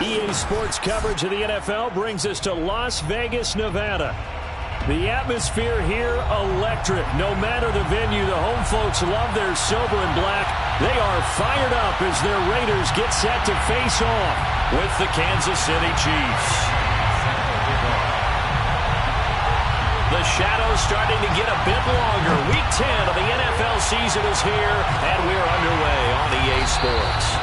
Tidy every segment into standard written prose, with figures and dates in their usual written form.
EA Sports coverage of the NFL brings us to Las Vegas, Nevada. The atmosphere here, electric. No matter the venue, the home folks love their silver and black. They are fired up as their Raiders get set to face off with the Kansas City Chiefs. The shadow's starting to get a bit longer. Week 10 of the NFL season is here, and we're underway on EA Sports.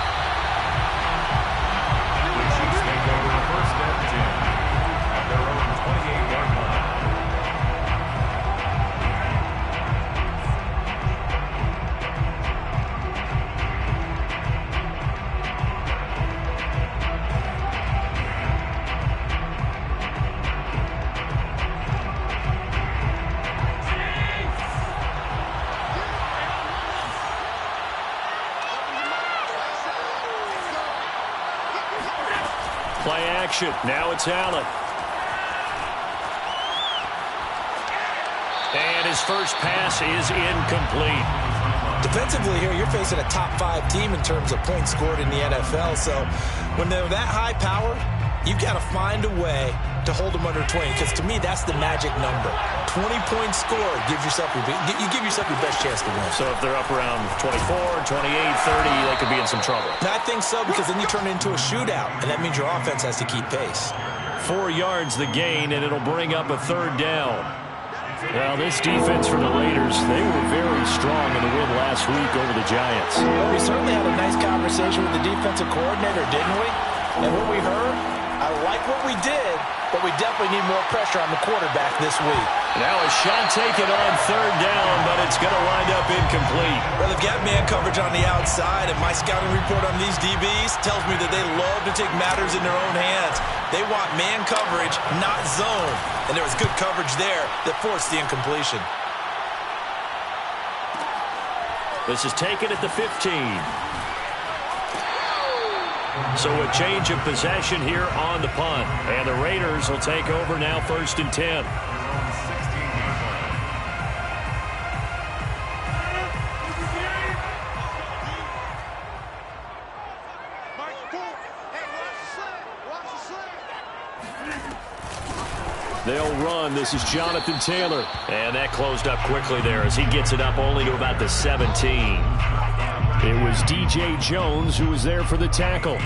Play action. Now it's Allen. And his first pass is incomplete. Defensively here, you're facing a top 5 team in terms of points scored in the NFL. So when they're that high power, you've got to find a way to hold them under 20. Because to me, that's the magic number. 20 points scored gives yourself you give yourself your best chance to win. So if they're up around 24, 28, 30, they could be in some trouble. I think so, because then you turn it into a shootout, and that means your offense has to keep pace. 4 yards the gain, and it'll bring up a third down. Well, this defense for the Raiders, they were very strong in the win last week over the Giants. Well, we certainly had a nice conversation with the defensive coordinator, didn't we? And what we heard, I like what we did, but we definitely need more pressure on the quarterback this week. Now a shot taken on third down, but it's going to wind up incomplete. Well, they've got man coverage on the outside, and my scouting report on these DBs tells me that they love to take matters in their own hands. They want man coverage, not zone. And there was good coverage there that forced the incompletion. This is taken at the 15. So a change of possession here on the punt. And the Raiders will take over now, 1st and 10. They'll run. This is Jonathan Taylor. And that closed up quickly there as he gets it up only to about the 17. It was D.J. Jones who was there for the tackle.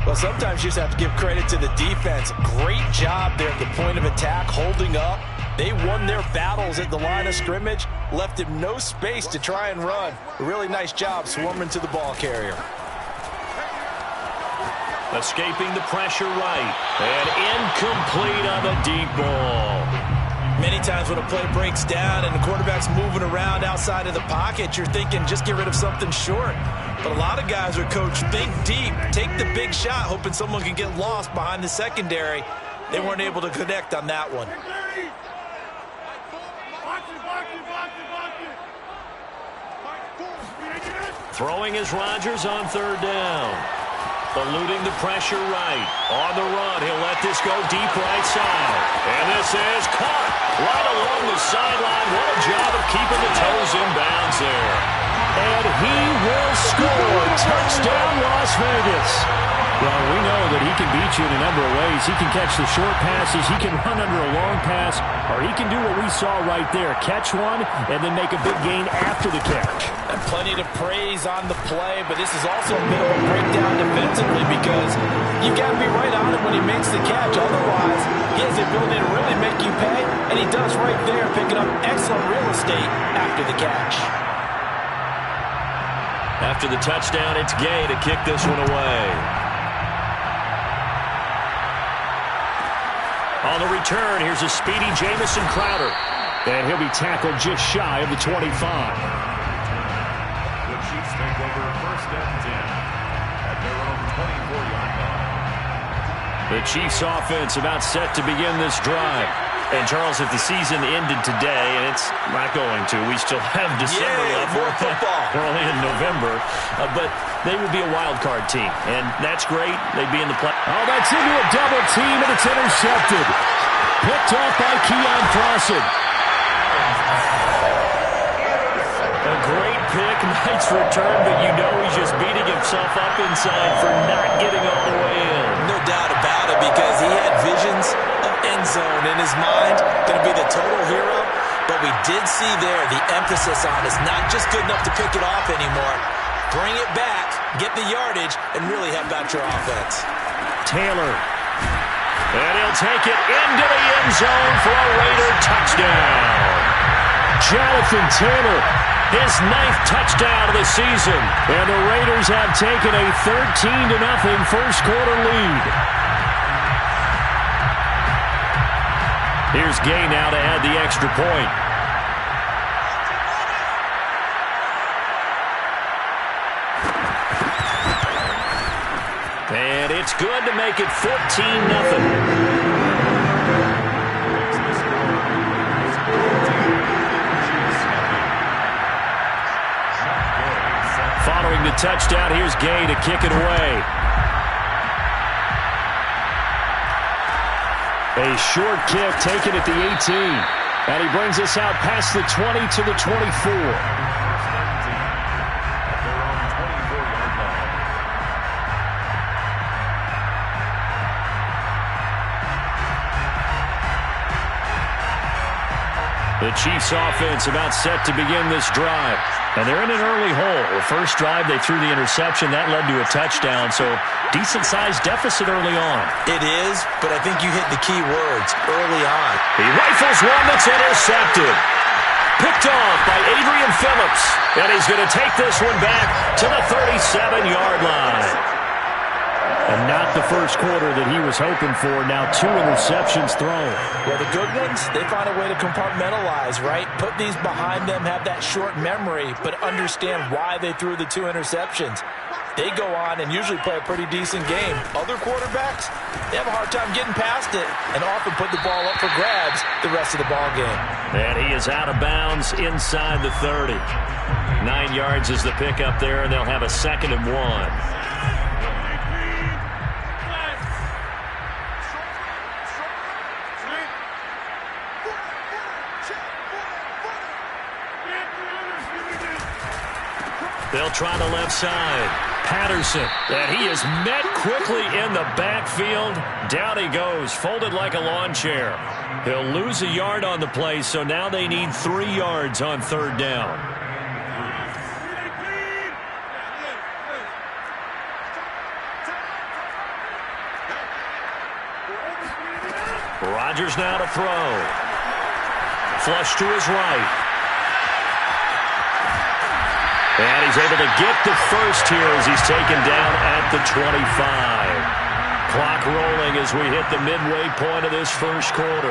Well, sometimes you just have to give credit to the defense. Great job there at the point of attack, holding up. They won their battles at the line of scrimmage, left him no space to try and run. A really nice job swarming to the ball carrier. Escaping the pressure right. And incomplete on the deep ball. Many times when a play breaks down and the quarterback's moving around outside of the pocket, you're thinking just get rid of something short. But a lot of guys are coached, think deep, take the big shot, hoping someone can get lost behind the secondary. They weren't able to connect on that one. Throwing is Rodgers on third down. Eluding the pressure right. On the run, he'll let this go deep right side. And this is caught right along the sideline. What a job of keeping the toes in bounds there. And he will score. Touchdown, Las Vegas. Well, we know that he can beat you in a number of ways. He can catch the short passes, he can run under a long pass, or he can do what we saw right there, catch one and then make a big gain after the catch. And plenty to praise on the play, but this is also a bit of a breakdown defensively because you've got to be right on it when he makes the catch. Otherwise, he has the ability to really make you pay, and he does right there, picking up excellent real estate after the catch. After the touchdown, it's Gay to kick this one away. On the return, here's a speedy Jamison Crowder. And he'll be tackled just shy of the 25. The Chiefs take over 1st and 10 at their own 24-yard line. The Chiefs offense about set to begin this drive. And, Charles, if the season ended today, and it's not going to, we still have December left. More football. We're only in November. But they would be a wild card team, and that's great. They'd be in the play. Oh, that's into a double team, and it's intercepted. Picked off by Keon Fawcett. A great pick, Nice return, but you know he's just beating himself up inside for not getting all the way in. No doubt about it, because he had visions of end zone in his mind, going to be the total hero. But we did see there the emphasis on is not just good enough to pick it off anymore. Bring it back, get the yardage, and really help out your offense. Taylor. And he'll take it into the end zone for a Raider touchdown. Jonathan Taylor, his 9th touchdown of the season. And the Raiders have taken a 13-0 first quarter lead. Here's Gay now to add the extra point. And it's good to make it 14-0. Following the touchdown, here's Gay to kick it away. A short kick taken at the 18. And he brings us out past the 20 to the 24. The Chiefs offense about set to begin this drive. And they're in an early hole. The first drive, they threw the interception. That led to a touchdown, so decent-sized deficit early on. It is, but I think you hit the key words early on. He rifles one that's intercepted. Picked off by Adrian Phillips. And he's going to take this one back to the 37-yard line. And not the first quarter that he was hoping for. Now 2 interceptions thrown. Well, the good ones, they find a way to compartmentalize, right? Put these behind them, have that short memory, but understand why they threw the 2 interceptions. They go on and usually play a pretty decent game. Other quarterbacks, they have a hard time getting past it and often put the ball up for grabs the rest of the ball game. And he is out of bounds inside the 30. 9 yards is the pickup there, and they'll have a 2nd and 1. They'll try the left side. Patterson, and he is met quickly in the backfield. Down he goes, folded like a lawn chair. He'll lose a yard on the play, so now they need 3 yards on 3rd down. Rodgers now to throw. Flush to his right. And he's able to get the first here as he's taken down at the 25. Clock rolling as we hit the midway point of this first quarter.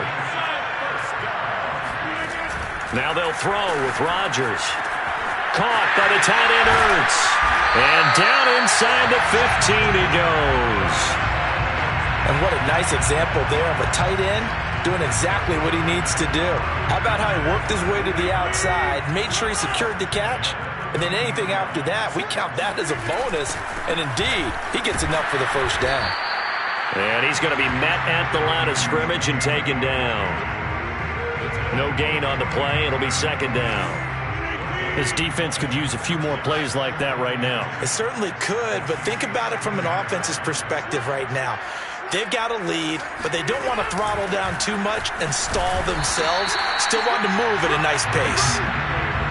Now they'll throw with Rodgers. Caught by the tight end Ertz. And down inside the 15 he goes. And what a nice example there of a tight end doing exactly what he needs to do. How about how he worked his way to the outside, made sure he secured the catch, and then anything after that, we count that as a bonus. And indeed, he gets enough for the first down. And he's going to be met at the line of scrimmage and taken down. No gain on the play. It'll be 2nd down. This defense could use a few more plays like that right now. It certainly could, but think about it from an offense's perspective right now. They've got a lead, but they don't want to throttle down too much and stall themselves. Still want to move at a nice pace.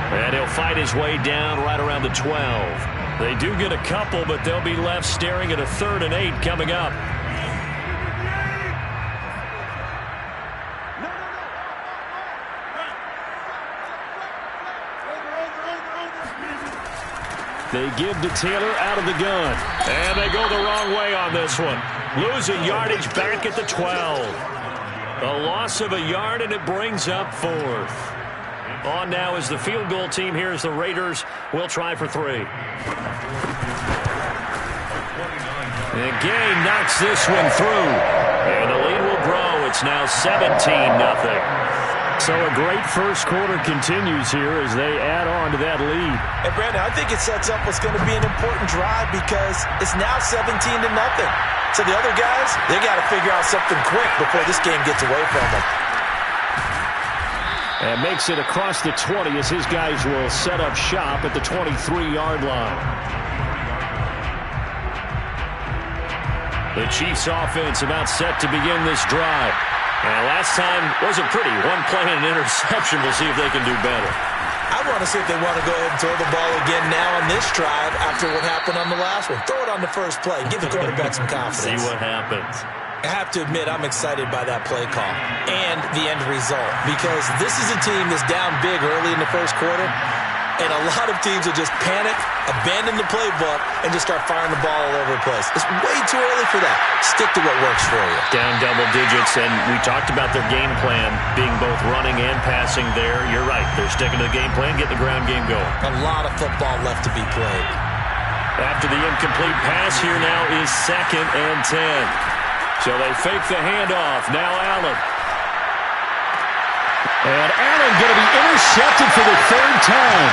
And he'll fight his way down right around the 12. They do get a couple, but they'll be left staring at a 3rd and 8 coming up. They give to Taylor out of the gun. And they go the wrong way on this one. Losing yardage back at the 12. A loss of a yard, and it brings up 4th. On now is the field goal team here as the Raiders will try for 3. And Gay knocks this one through. And the lead will grow. It's now 17-0. So a great first quarter continues here as they add on to that lead. And Brandon, I think it sets up what's going to be an important drive because it's now 17-0. So the other guys, they got to figure out something quick before this game gets away from them. And makes it across the 20 as his guys will set up shop at the 23-yard line. The Chiefs offense about set to begin this drive. And last time wasn't pretty. One play and an interception. We'll see if they can do better. I want to see if they want to go ahead and throw the ball again now on this drive after what happened on the last one. Throw it on the first play. Give the quarterback some confidence. See what happens. I have to admit, I'm excited by that play call and the end result because this is a team that's down big early in the first quarter, and a lot of teams will just panic, abandon the playbook, and just start firing the ball all over the place. It's way too early for that. Stick to what works for you. Down double digits, and we talked about their game plan being both running and passing there. You're right. They're sticking to the game plan, getting the ground game going. A lot of football left to be played. After the incomplete pass, here now is 2nd and 10. So they fake the handoff. Now Allen. And Allen going to be intercepted for the 3rd time.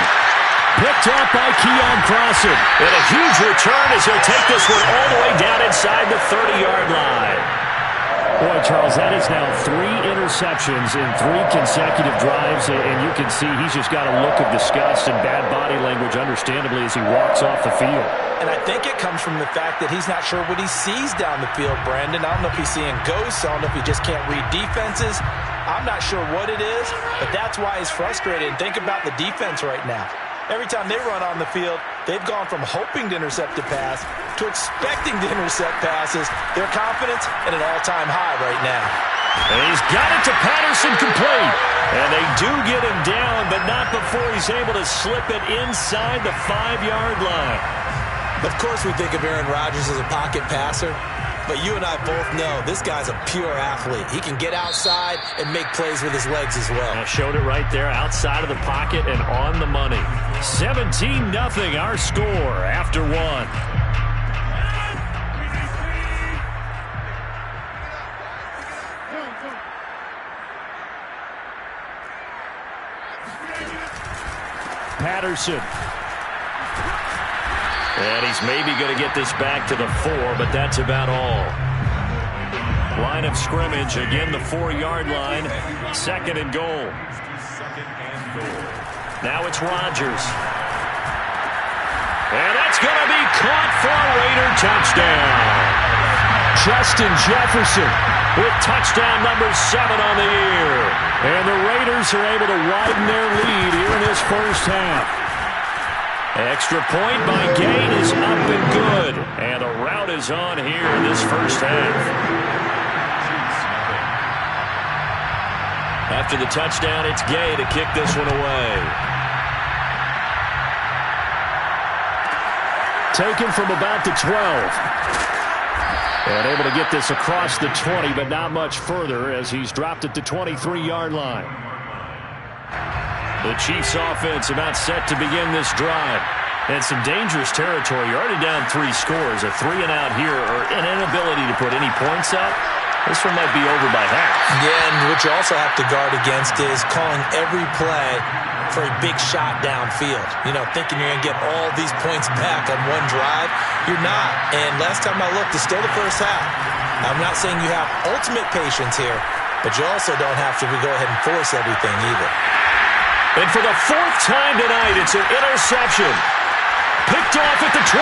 Picked off by Keon Crossan. And a huge return as he'll take this one all the way down inside the 30-yard line. Boy, Charles, that is now 3 interceptions in 3 consecutive drives, and you can see he's just got a look of disgust and bad body language, understandably, as he walks off the field. And I think it comes from the fact that he's not sure what he sees down the field, Brandon. I don't know if he's seeing ghosts. I don't know if he just can't read defenses. I'm not sure what it is, but that's why he's frustrated. And think about the defense right now. Every time they run on the field, they've gone from hoping to intercept a pass to expecting to intercept passes. Their confidence at an all-time high right now. And he's got it to Patterson complete. And they do get him down, but not before he's able to slip it inside the 5-yard line. Of course we think of Aaron Rodgers as a pocket passer, but you and I both know this guy's a pure athlete. He can get outside and make plays with his legs as well. I showed it right there outside of the pocket and on the money. 17-0 our score after 1. Patterson. And he's maybe going to get this back to the 4, but that's about all. Line of scrimmage, again the 4-yard line. 2nd and goal. Now it's Rodgers. And that's going to be caught for a Raider touchdown. Justin Jefferson with touchdown number 7 on the year. And the Raiders are able to widen their lead here in this first half. Extra point by Gain is up and good. And a rout is on here in this first half. After the touchdown, it's Gay to kick this one away. Taken from about the 12. And able to get this across the 20, but not much further as he's dropped at the 23-yard line. The Chiefs offense about set to begin this drive. And some dangerous territory. You're already down 3 scores. A 3-and-out here or an inability to put any points up. This one might be over by half. Yeah, and what you also have to guard against is calling every play for a big shot downfield. You know, thinking you're going to get all these points back on one drive. You're not. And last time I looked, it's still the first half. I'm not saying you have ultimate patience here, but you also don't have to go ahead and force everything either. And for the 4th time tonight, it's an interception. Picked off at the 23.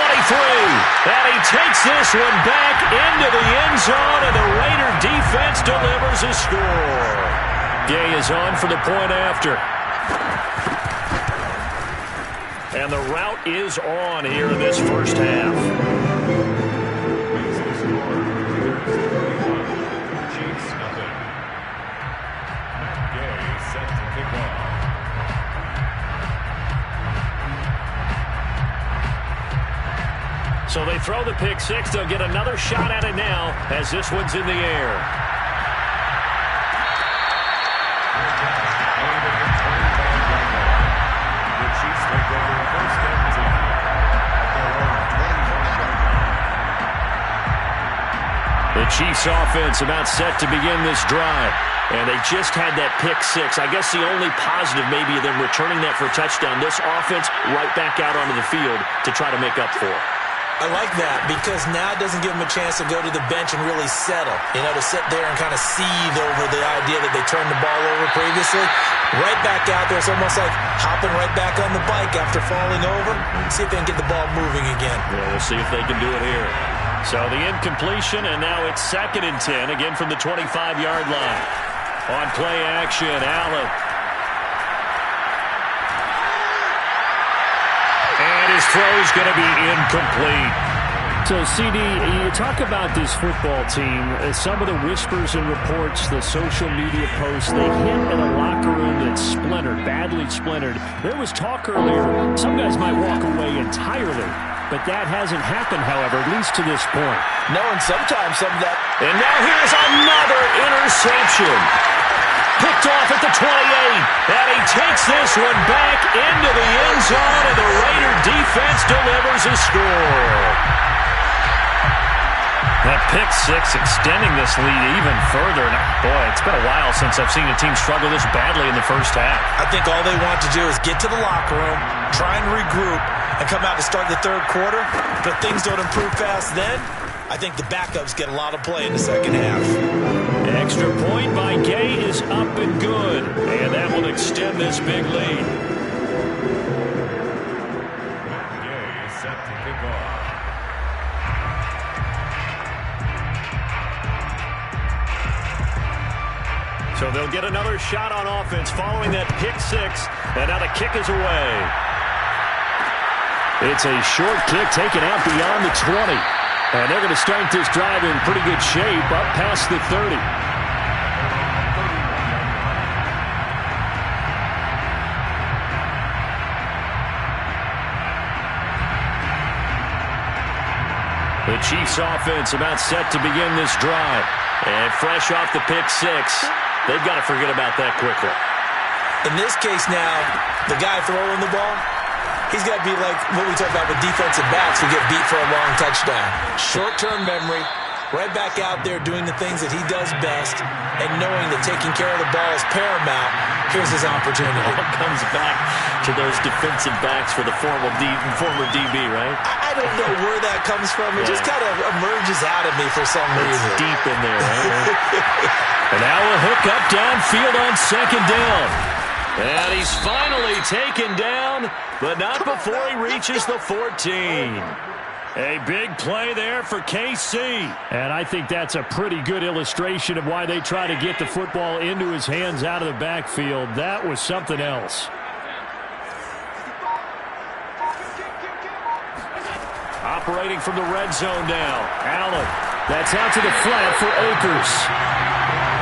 And he takes this one back into the end zone, and the Raider defense delivers a score. Gay is on for the point after. And the rout is on here in this first half. So they throw the pick 6. They'll get another shot at it now as this one's in the air. The Chiefs offense about set to begin this drive. And they just had that pick 6. I guess the only positive maybe of them returning that for a touchdown. This offense right back out onto the field to try to make up for it. I like that because now it doesn't give them a chance to go to the bench and really settle. To sit there and kind of seethe over the idea that they turned the ball over previously. Right back out there. It's almost like hopping right back on the bike after falling over. See if they can get the ball moving again. Yeah, we'll see if they can do it here. So the incompletion, and now it's 2nd and 10, again from the 25-yard line. On play action, Allen. And his throw's going to be incomplete. So, CD, you talk about this football team, some of the whispers and reports, the social media posts, they hit in a locker room that's splintered, badly splintered. There was talk earlier, some guys might walk away entirely, but that hasn't happened, however, at least to this point. No, and sometimes some of that. And now here's another interception. Picked off at the 28, and he takes this one back into the end zone, and the Raider defense delivers a score. That pick six extending this lead even further. And boy, it's been a while since I've seen a team struggle this badly in the first half. I think all they want to do is get to the locker room, try and regroup, and come out to start the third quarter. But things don't improve fast then. I think the backups get a lot of play in the second half. An extra point by Gay is up and good. And that will extend this big lead. Gay is set to kick off. So they'll get another shot on offense following that pick six. And now the kick is away. It's a short kick taken out beyond the 20. And they're going to start this drive in pretty good shape up past the 30. The Chiefs offense about set to begin this drive. And fresh off the pick six, they've got to forget about that quickly. In this case now, the guy throwing the ball, he's got to be like what we talk about with defensive backs who get beat for a long touchdown. Short-term memory, right back out there doing the things that he does best, and knowing that taking care of the ball is paramount. Here's his opportunity. It all comes back to those defensive backs for the former DB, right? I don't know where that comes from. It just kind of emerges out of me for some reason. It's deep in there. Right? And now a hook up downfield on 2nd down. And he's finally taken down, but not before he reaches the 14. A big play there for KC. And I think that's a pretty good illustration of why they try to get the football into his hands out of the backfield. That was something else. Operating from the red zone now. Allen. That's out to the flat for Akers.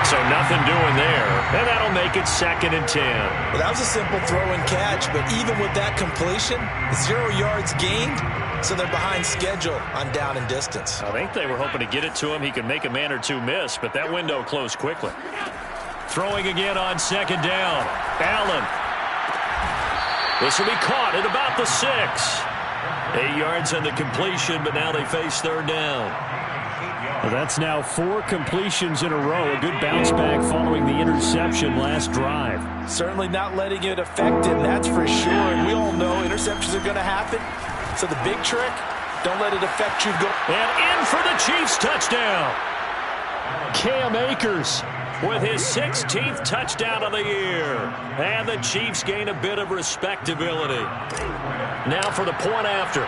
So nothing doing there. And that'll make it 2nd and 10. Well, that was a simple throw and catch, but even with that completion, 0 yards gained. So they're behind schedule on down and distance. I think they were hoping to get it to him. He could make a man or two miss, but that window closed quickly. Throwing again on 2nd down. Allen. This will be caught at about the 6. 8 yards on the completion, but now they face 3rd down. Well, that's now 4 completions in a row. A good bounce back following the interception last drive. Certainly not letting it affect him, that's for sure. And we all know interceptions are going to happen. So the big trick, don't let it affect you. And in for the Chiefs touchdown. Cam Akers with his 16th touchdown of the year. And the Chiefs gain a bit of respectability. Now for the point after.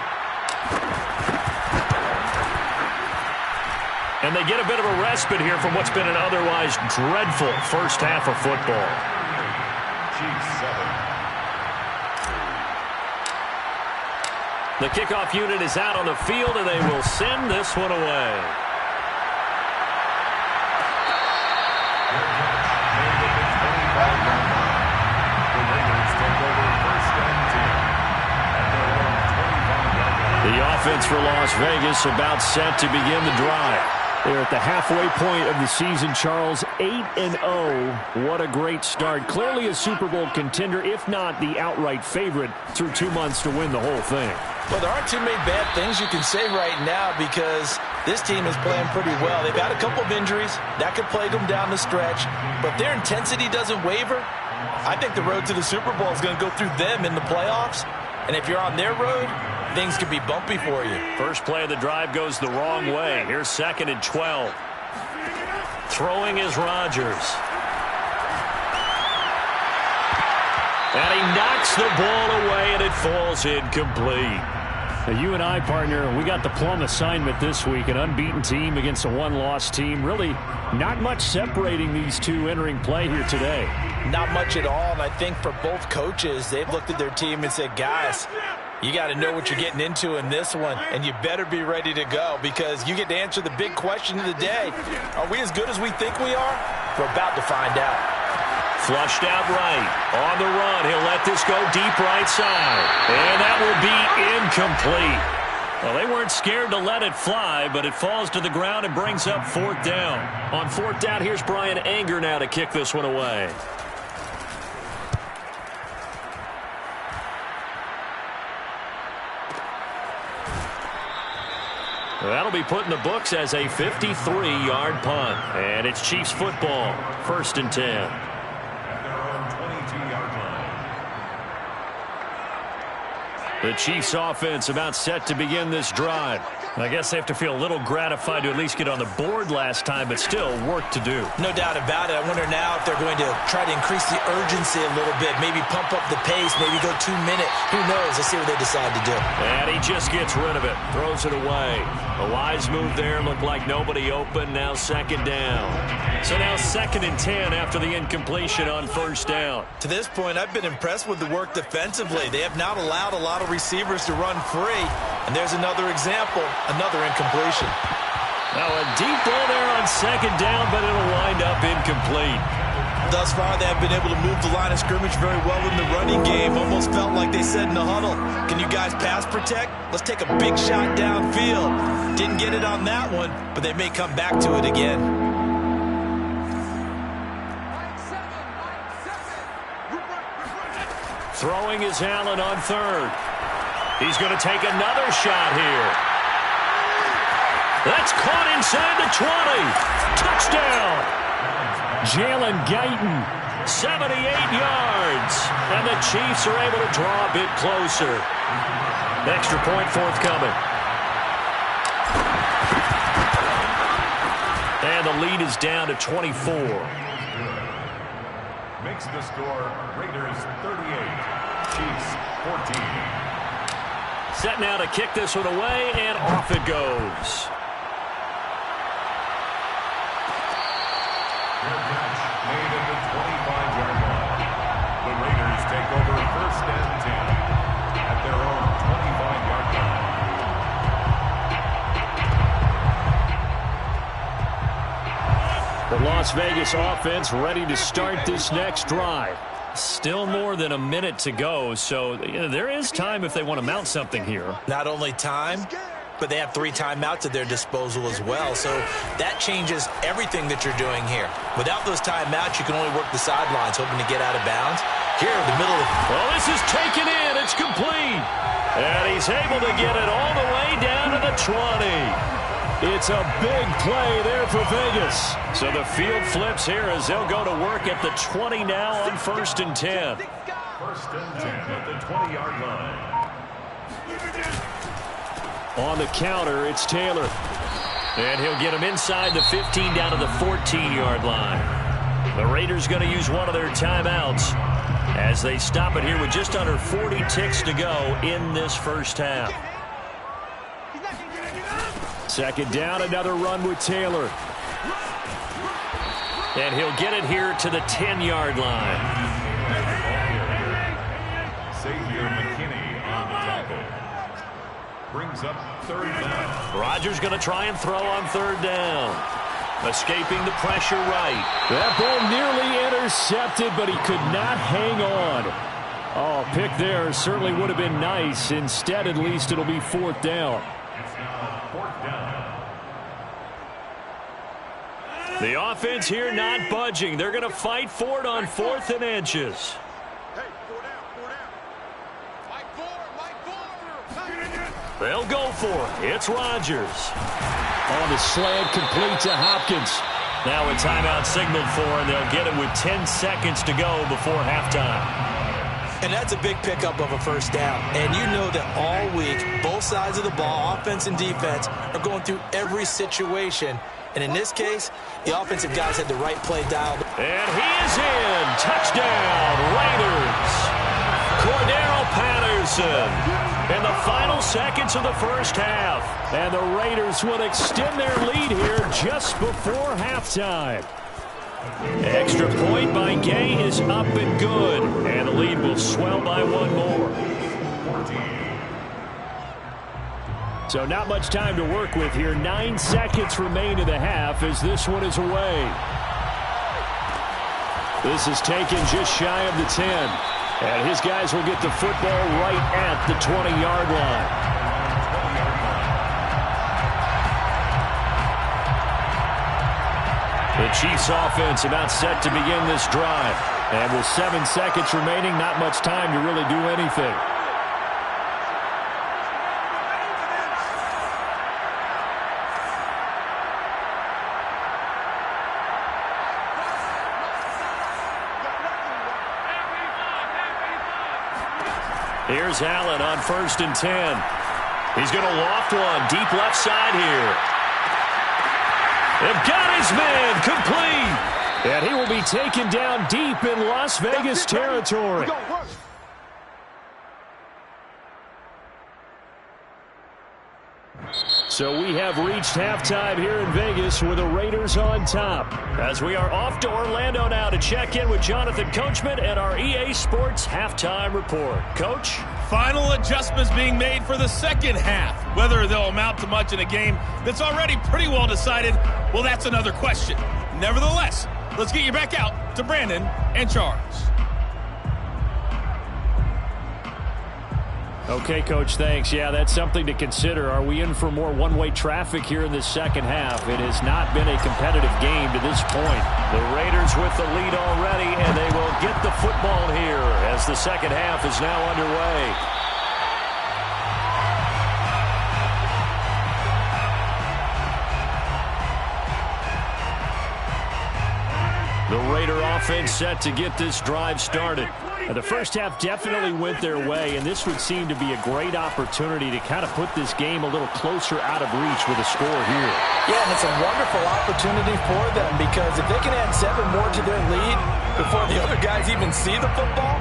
And they get a bit of a respite here from what's been an otherwise dreadful first half of football. Chiefs 7. The kickoff unit is out on the field, and they will send this one away. The offense for Las Vegas about set to begin the drive. They're at the halfway point of the season, Charles. 8-0. What a great start. Clearly a Super Bowl contender, if not the outright favorite, through 2 months to win the whole thing. Well, there aren't too many bad things you can say right now because this team is playing pretty well. They've had a couple of injuries. That could plague them down the stretch. But their intensity doesn't waver. I think the road to the Super Bowl is going to go through them in the playoffs. And if you're on their road, things could be bumpy for you. First play of the drive goes the wrong way. Here's 2nd and 12. Throwing is Rodgers. And he knocks the ball away, and it falls incomplete. Now, you and I, partner, we got the plum assignment this week. An unbeaten team against a one-loss team. Really not much separating these two entering play here today. Not much at all, and I think for both coaches, they've looked at their team and said, guys, you got to know what you're getting into in this one, and you better be ready to go because you get to answer the big question of the day. Are we as good as we think we are? We're about to find out. Flushed out right. On the run. He'll let this go deep right side. And that will be incomplete. Well, they weren't scared to let it fly, but it falls to the ground and brings up 4th down. On 4th down, here's Brian Anger now to kick this one away. That'll be put in the books as a 53-yard punt. And it's Chiefs football. 1st and 10. The Chiefs offense about set to begin this drive. I guess they have to feel a little gratified to at least get on the board last time, but still work to do. No doubt about it. I wonder now if they're going to try to increase the urgency a little bit, maybe pump up the pace, maybe go 2 minutes. Who knows? Let's see what they decide to do. And he just gets rid of it, throws it away. A wise move there, looked like nobody open, now 2nd down. So now 2nd and 10 after the incompletion on 1st down. To this point, I've been impressed with the work defensively. They have not allowed a lot of receivers to run free. And there's another example, another incompletion. Now a deep ball there on 2nd down, but it'll wind up incomplete. Thus far, they have been able to move the line of scrimmage very well in the running game. Almost felt like they said in the huddle, can you guys pass protect? Let's take a big shot downfield. Didn't get it on that one, but they may come back to it again. Throwing is Allen on 3rd. He's going to take another shot here. That's caught inside the 20. Touchdown. Jalen Guyton. 78 yards. And the Chiefs are able to draw a bit closer. Extra point forthcoming. And the lead is down to 24. Makes the score Raiders 38, Chiefs 14. Set now to kick this one away, and off it goes. Their catch made at the 25-yard line. The Raiders take over 1st and 10 at their own 25-yard line. The Las Vegas offense ready to start this next drive. Still more than a minute to go, so there is time if they want to mount something here. Not only time, but they have 3 timeouts at their disposal as well. So that changes everything that you're doing here. Without those timeouts, you can only work the sidelines, hoping to get out of bounds. Here in the middle of... Well, this is taken in. It's complete. And he's able to get it all the way down to the 20. It's a big play there for Vegas. So the field flips here as they'll go to work at the 20 now on 1st and 10. 1st and 10 at the 20-yard line. On the counter, it's Taylor. And he'll get him inside the 15 down to the 14-yard line. The Raiders going to use one of their timeouts as they stop it here with just under 40 ticks to go in this first half. 2nd down, another run with Taylor. And he'll get it here to the 10-yard line. Xavier McKinney on the tackle. Brings up 3rd down. Rodgers going to try and throw on 3rd down. Escaping the pressure right. That ball nearly intercepted, but he could not hang on. Oh, pick there certainly would have been nice. Instead, at least it'll be 4th down. It's now 4th down. The offense here not budging. They're going to fight for it on 4th and inches. They'll go for it. It's Rodgers. On the slant, complete to Hopkins. Now a timeout signaled for, and they'll get it with 10 seconds to go before halftime. And that's a big pickup of a first down. And you know that all week, both sides of the ball, offense and defense, are going through every situation. And in this case, the offensive guys had the right play dialed. And he is in. Touchdown, Raiders. Cordero Patterson in the final seconds of the first half. And the Raiders will extend their lead here just before halftime. Extra point by Gay is up and good. And the lead will swell by one more. So not much time to work with here. 9 seconds remain in the half as this one is away. This is taken just shy of the 10. And his guys will get the football right at the 20-yard line. The Chiefs offense about set to begin this drive. And with 7 seconds remaining, not much time to really do anything. Here's Allen on 1st and 10. He's going to loft one deep left side here. They've got his man complete. And he will be taken down deep in Las Vegas territory. So we have reached halftime here in Vegas with the Raiders on top. As we are off to Orlando now to check in with Jonathan Coachman and our EA Sports halftime report. Coach? Final adjustments being made for the second half. Whether they'll amount to much in a game that's already pretty well decided, well, that's another question. Nevertheless, let's get you back out to Brandon and Charles. Okay, Coach, thanks. Yeah, that's something to consider. Are we in for more one-way traffic here in this second half? It has not been a competitive game to this point. The Raiders with the lead already, and they will get the football here as the second half is now underway. The Raider offense set to get this drive started. And the first half definitely went their way, and this would seem to be a great opportunity to kind of put this game a little closer out of reach with a score here. Yeah, and it's a wonderful opportunity for them because if they can add 7 more to their lead before the other guys even see the football,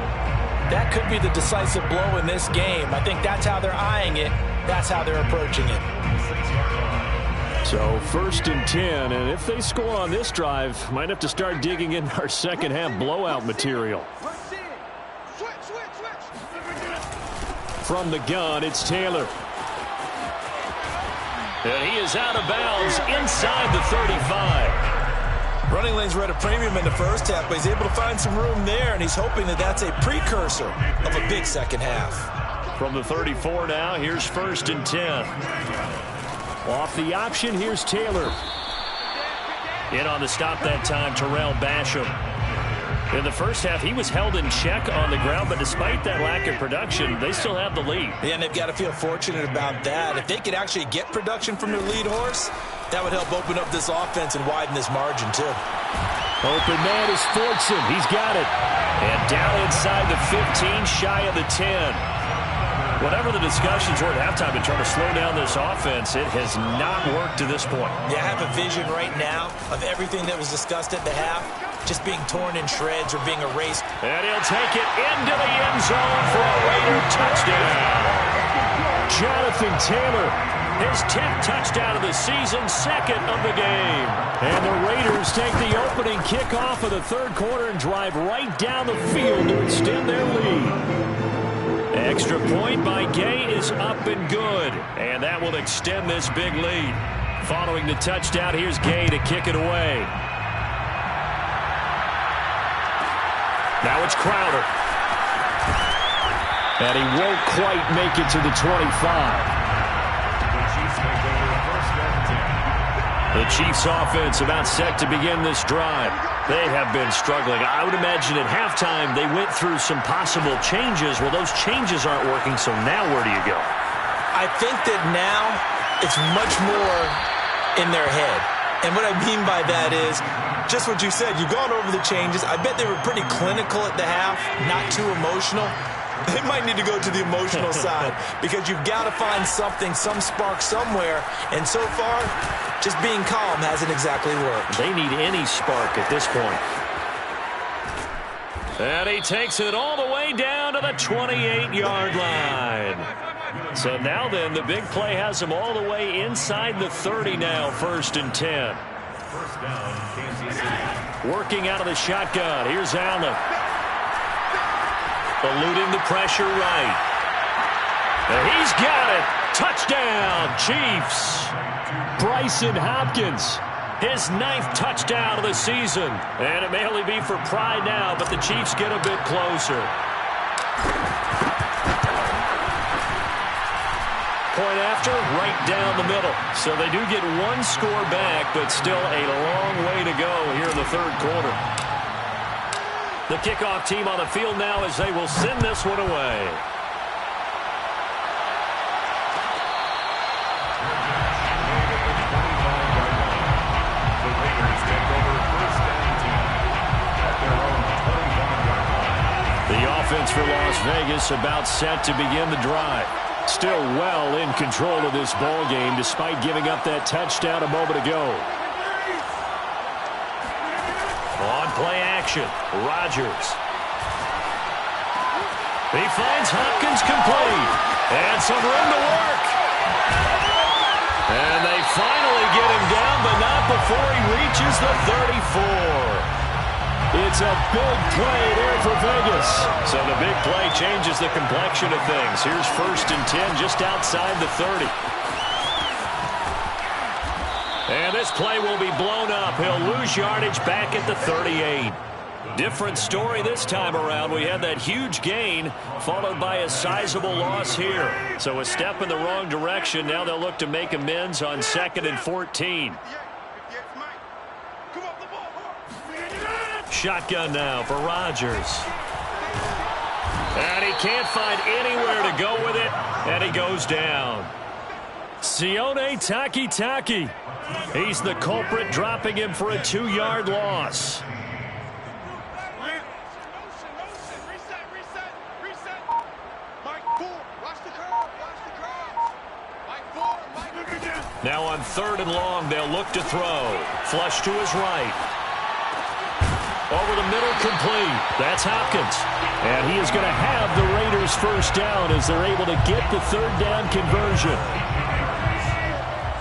that could be the decisive blow in this game. I think that's how they're eyeing it. That's how they're approaching it. So 1st and 10, and if they score on this drive, might have to start digging in our second half blowout material. From the gun, it's Taylor. And he is out of bounds inside the 35. Running lanes were at a premium in the first half, but he's able to find some room there, and he's hoping that that's a precursor of a big second half. From the 34 now, here's 1st and 10. Off the option, here's Taylor. In on the stop that time, Terrell Basham. In the first half, he was held in check on the ground, but despite that lack of production, they still have the lead. Yeah, and they've got to feel fortunate about that. If they could actually get production from their lead horse, that would help open up this offense and widen this margin, too. Open man is Fortson. He's got it. And down inside the 15, shy of the 10. Whatever the discussions were at halftime in trying to slow down this offense, it has not worked to this point. Yeah, I have a vision right now of everything that was discussed at the half just being torn in shreds or being erased. And he'll take it into the end zone for a Raider touchdown. Jonathan Taylor, his 10th touchdown of the season, 2nd of the game. And the Raiders take the opening kickoff of the 3rd quarter and drive right down the field to extend their lead. Extra point by Gay is up and good. And that will extend this big lead. Following the touchdown, here's Gay to kick it away. Now it's Crowder. And he won't quite make it to the 25. The Chiefs take over 1st and 10. The Chiefs offense about set to begin this drive. They have been struggling. I would imagine at halftime they went through some possible changes. Well, those changes aren't working, so now where do you go? I think that now it's much more in their head. And what I mean by that is just what you said. You've gone over the changes. I bet they were pretty clinical at the half, not too emotional. They might need to go to the emotional side because you've got to find something, some spark somewhere. And so far, just being calm hasn't exactly worked. They need any spark at this point. And he takes it all the way down to the 28-yard line. So now then, the big play has him all the way inside the 30 now, 1st and 10. First down, Kansas City. Working out of the shotgun. Here's Allen. Eluding the pressure right. And he's got it. Touchdown, Chiefs. Bryson Hopkins. His 9th touchdown of the season. And it may only be for pride now, but the Chiefs get a bit closer. Point after, right down the middle. So they do get one score back, but still a long way to go here in the 3rd quarter. The kickoff team on the field now as they will send this one away. The Raiders take over 1st and 10 at their own 25-yard line. The offense for Las Vegas about set to begin the drive. Still well in control of this ball game despite giving up that touchdown a moment ago. On play action, Rodgers. He finds Hopkins complete. And some room to work. And they finally get him down, but not before he reaches the 34. It's a big play there for Vegas. So the big play changes the complexion of things. Here's 1st and 10 just outside the 30. And this play will be blown up. He'll lose yardage back at the 38. Different story this time around. We had that huge gain followed by a sizable loss here. So a step in the wrong direction. Now they'll look to make amends on 2nd and 14. Shotgun now for Rodgers. And he can't find anywhere to go with it. And he goes down. Sione Takitaki. He's the culprit, dropping him for a 2-yard loss. Now on 3rd and long, they'll look to throw. Flush to his right. Over the middle, complete. That's Hopkins. And he is going to have the Raiders 1st down as they're able to get the 3rd down conversion.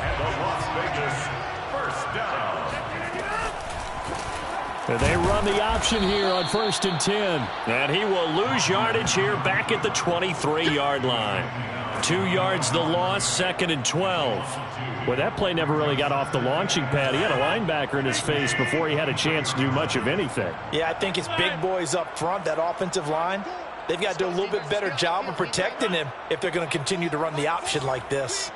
And the Las Vegas 1st down. And they run the option here on 1st and 10. And he will lose yardage here back at the 23-yard line. 2 yards the loss, 2nd and 12. Well, that play never really got off the launching pad. He had a linebacker in his face before he had a chance to do much of anything. Yeah, I think it's big boys up front, that offensive line. They've got to do a little bit better job of protecting him if they're going to continue to run the option like this.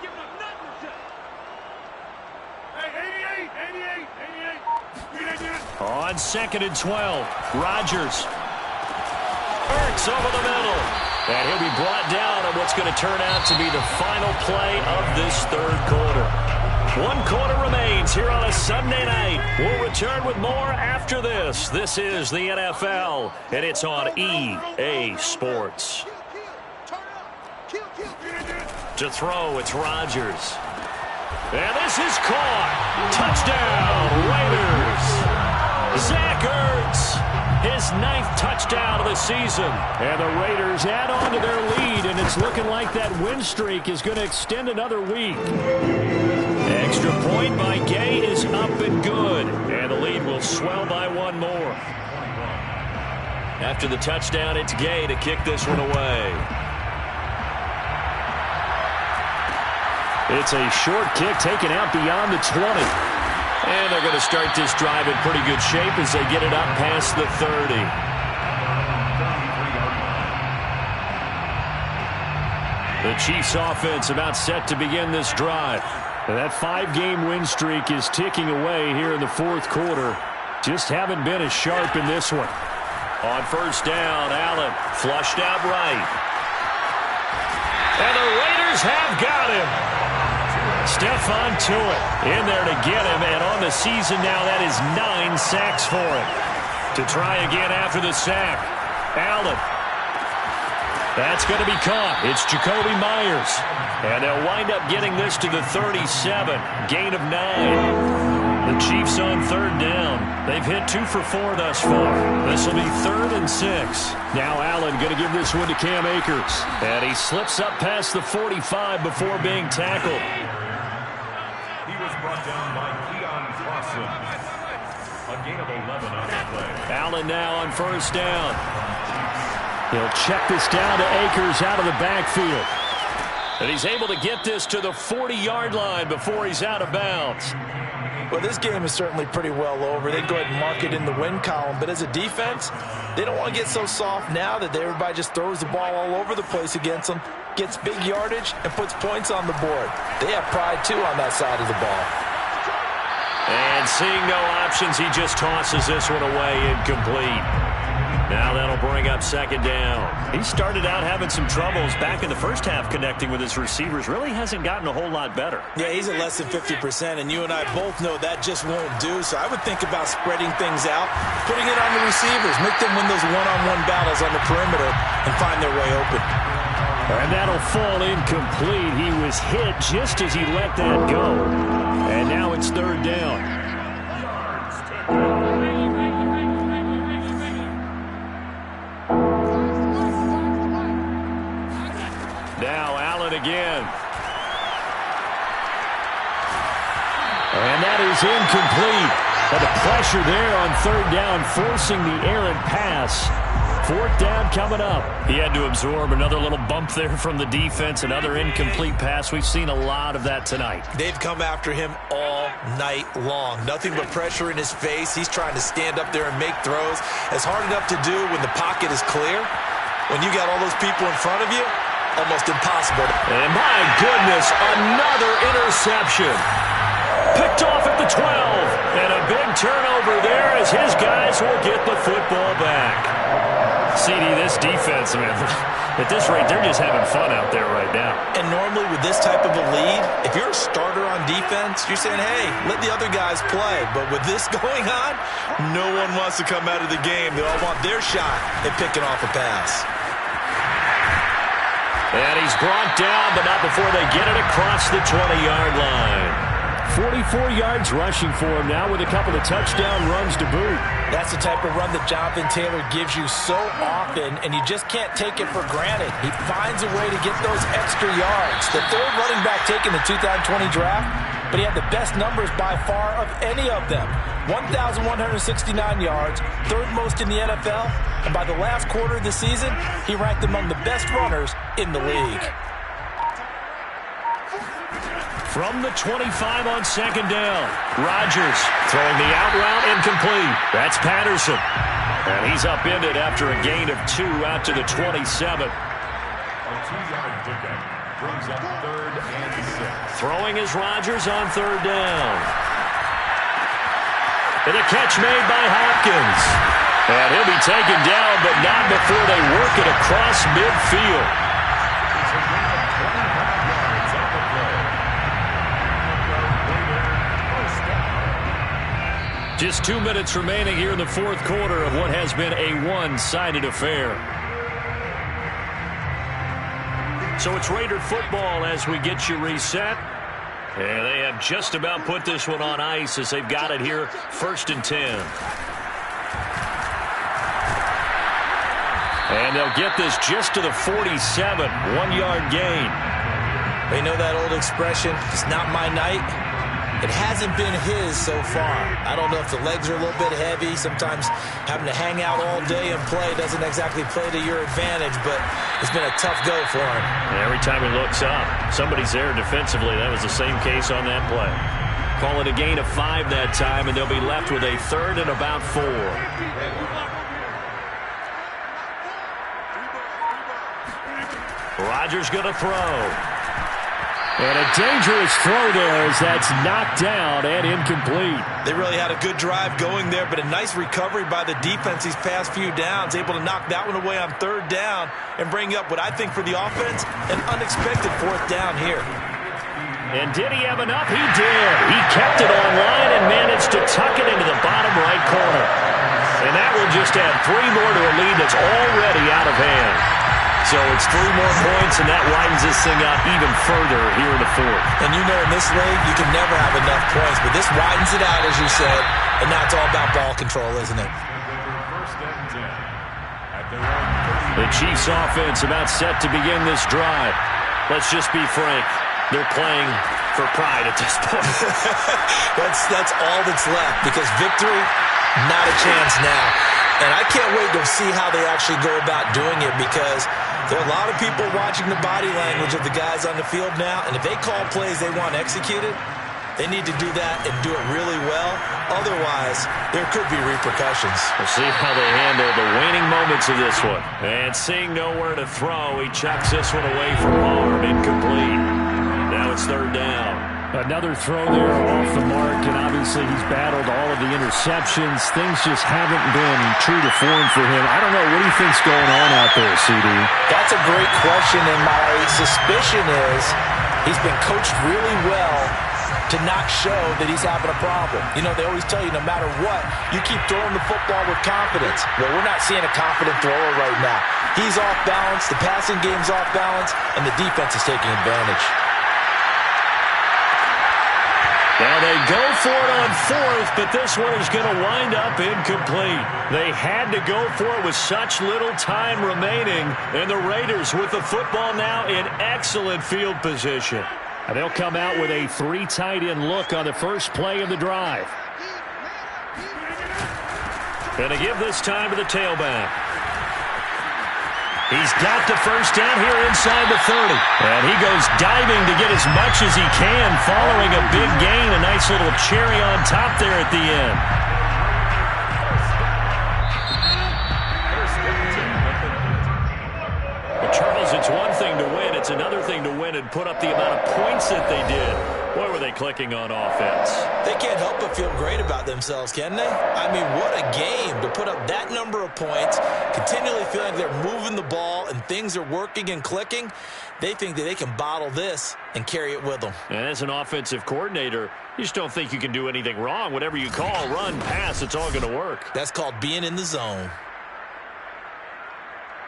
On 2nd and 12, Rodgers. Ertz over the middle. And he'll be brought down on what's going to turn out to be the final play of this 3rd quarter. 1 quarter remains here on a Sunday night. We'll return with more after this. This is the NFL, and it's on EA Sports. To throw, it's Rodgers. And this is caught. Touchdown, Raiders. Zach Ertz. His 9th touchdown of the season. And the Raiders add on to their lead, and it's looking like that win streak is going to extend another week. Extra point by Gay is up and good. And the lead will swell by 1 more. After the touchdown, it's Gay to kick this one away. It's a short kick taken out beyond the 20. And they're going to start this drive in pretty good shape as they get it up past the 30. The Chiefs offense about set to begin this drive. And that 5-game win streak is ticking away here in the 4th quarter. Just haven't been as sharp in this one. On 1st down, Allen flushed out right. And the Raiders have got him. Stephon Tuitt in there to get him, and on the season now, that is 9 sacks for him. To try again after the sack, Allen. That's going to be caught. It's Jacoby Myers. And they'll wind up getting this to the 37. Gain of 9. The Chiefs on third down. They've hit 2 for 4 thus far. This will be 3rd and 6. Now Allen going to give this one to Cam Akers. And he slips up past the 45 before being tackled. He was brought down by Keon Clausen. A gain of 11 on the play. Allen now on first down. He'll check this down to Akers out of the backfield. And he's able to get this to the 40-yard line before he's out of bounds. Well, this game is certainly pretty well over. They'd go ahead and mark it in the win column. But as a defense, they don't want to get so soft now that everybody just throws the ball all over the place against them, gets big yardage, and puts points on the board. They have pride, too, on that side of the ball. And seeing no options, he just tosses this one away, incomplete. Now that'll bring up second down. He started out having some troubles back in the first half connecting with his receivers. Really hasn't gotten a whole lot better. Yeah, he's at less than 50%, and you and I both know that just won't do. So I would think about spreading things out, putting it on the receivers, make them win those one-on-one battles on the perimeter and find their way open. And that'll fall incomplete. He was hit just as he let that go. And now it's third down. Now Allen again. And that is incomplete. But the pressure there on third down, forcing the errant pass. Fourth down coming up. He had to absorb another little bump there from the defense, another incomplete pass. We've seen a lot of that tonight. They've come after him all night long. Nothing but pressure in his face. He's trying to stand up there and make throws. It's hard enough to do when the pocket is clear. When you got all those people in front of you, almost impossible. And my goodness, another interception. Picked off at the 12. And a big turnover there as his guys will get the football back. CD, this defense, man, at this rate, they're just having fun out there right now. And normally with this type of a lead, if you're a starter on defense, you're saying, hey, let the other guys play. But with this going on, no one wants to come out of the game. They all want their shot at picking off a pass. And he's brought down, but not before they get it across the 20-yard line. 44 yards rushing for him now with a couple of touchdown runs to boot. That's the type of run that Jonathan Taylor gives you so often, and you just can't take it for granted. He finds a way to get those extra yards. The third running back taken in the 2020 draft, but he had the best numbers by far of any of them. 1,169 yards, third most in the NFL, and by the last quarter of the season, he ranked among the best runners in the league. From the 25 on second down, Rodgers throwing the out route incomplete. That's Patterson. And he's upended after a gain of 2 out to the 27. A 2-yard pickup brings up 3rd and 6. Throwing is Rodgers on third down. And a catch made by Hopkins. And he'll be taken down, but not before they work it across midfield. It's a gain of 25 yards on the play. Just 2 minutes remaining here in the fourth quarter of what has been a one-sided affair. So it's Raider football as we get you reset. And they have just about put this one on ice as they've got it here, 1st and 10. And they'll get this just to the 47, 1-yard gain. They know that old expression, it's not my night. It hasn't been his so far. I don't know if the legs are a little bit heavy. Sometimes having to hang out all day and play doesn't exactly play to your advantage, but it's been a tough go for him. Every time he looks up, somebody's there defensively. That was the same case on that play. Call it a gain of 5 that time, and they'll be left with a 3rd and about 4. Rodgers going to throw. And a dangerous throw there as that's knocked down and incomplete. They really had a good drive going there, but a nice recovery by the defense these past few downs, able to knock that one away on third down and bring up what I think for the offense, an unexpected 4th down here. And did he have enough? He did. He kept it online and managed to tuck it into the bottom right corner. And that will just add 3 more to a lead that's already out of hand. So it's 3 more points, and that widens this thing out even further here in the fourth. And you know in this league, you can never have enough points, but this widens it out, as you said, and now it's all about ball control, isn't it? The Chiefs offense about set to begin this drive. Let's just be frank. They're playing for pride at this point. that's all that's left, because victory, not a chance now. And I can't wait to see how they actually go about doing it, because there are a lot of people watching the body language of the guys on the field now, and if they call plays they want executed, they need to do that and do it really well. Otherwise, there could be repercussions. We'll see how they handle the waning moments of this one. And seeing nowhere to throw, he chucks this one away from arm. Incomplete. Now it's 3rd down. Another throw there off the mark, and obviously he's battled all of the interceptions. Things just haven't been true to form for him. I don't know. What do you think's going on out there, CD? That's a great question, and my suspicion is he's been coached really well to not show that he's having a problem. You know, they always tell you no matter what, you keep throwing the football with confidence. Well, we're not seeing a confident thrower right now. He's off balance, the passing game's off balance, and the defense is taking advantage. Now they go for it on 4th, but this one is going to wind up incomplete. They had to go for it with such little time remaining, and the Raiders with the football now in excellent field position. And they'll come out with a 3 tight end look on the first play of the drive. Going to give this time to the tailback. He's got the first down here inside the 30. And he goes diving to get as much as he can following a big gain. A nice little cherry on top there at the end. Well, Charles, it's one thing to win. It's another thing to win and put up the amount of points that they did. Boy, were they clicking on offense. They can't help but feel great about themselves, can they? I mean, what a game to put up that number of points, continually feeling like they're moving the ball and things are working and clicking. They think that they can bottle this and carry it with them. And as an offensive coordinator, you just don't think you can do anything wrong. Whatever you call, run, pass, it's all going to work. That's called being in the zone.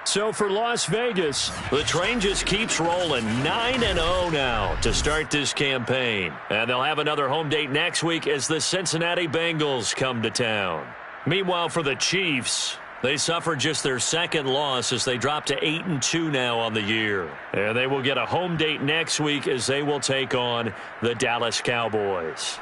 So for Las Vegas, the train just keeps rolling. 9-0 now to start this campaign. And they'll have another home date next week as the Cincinnati Bengals come to town. Meanwhile, for the Chiefs, they suffered just their 2nd loss as they drop to 8-2 now on the year. And they will get a home date next week as they will take on the Dallas Cowboys.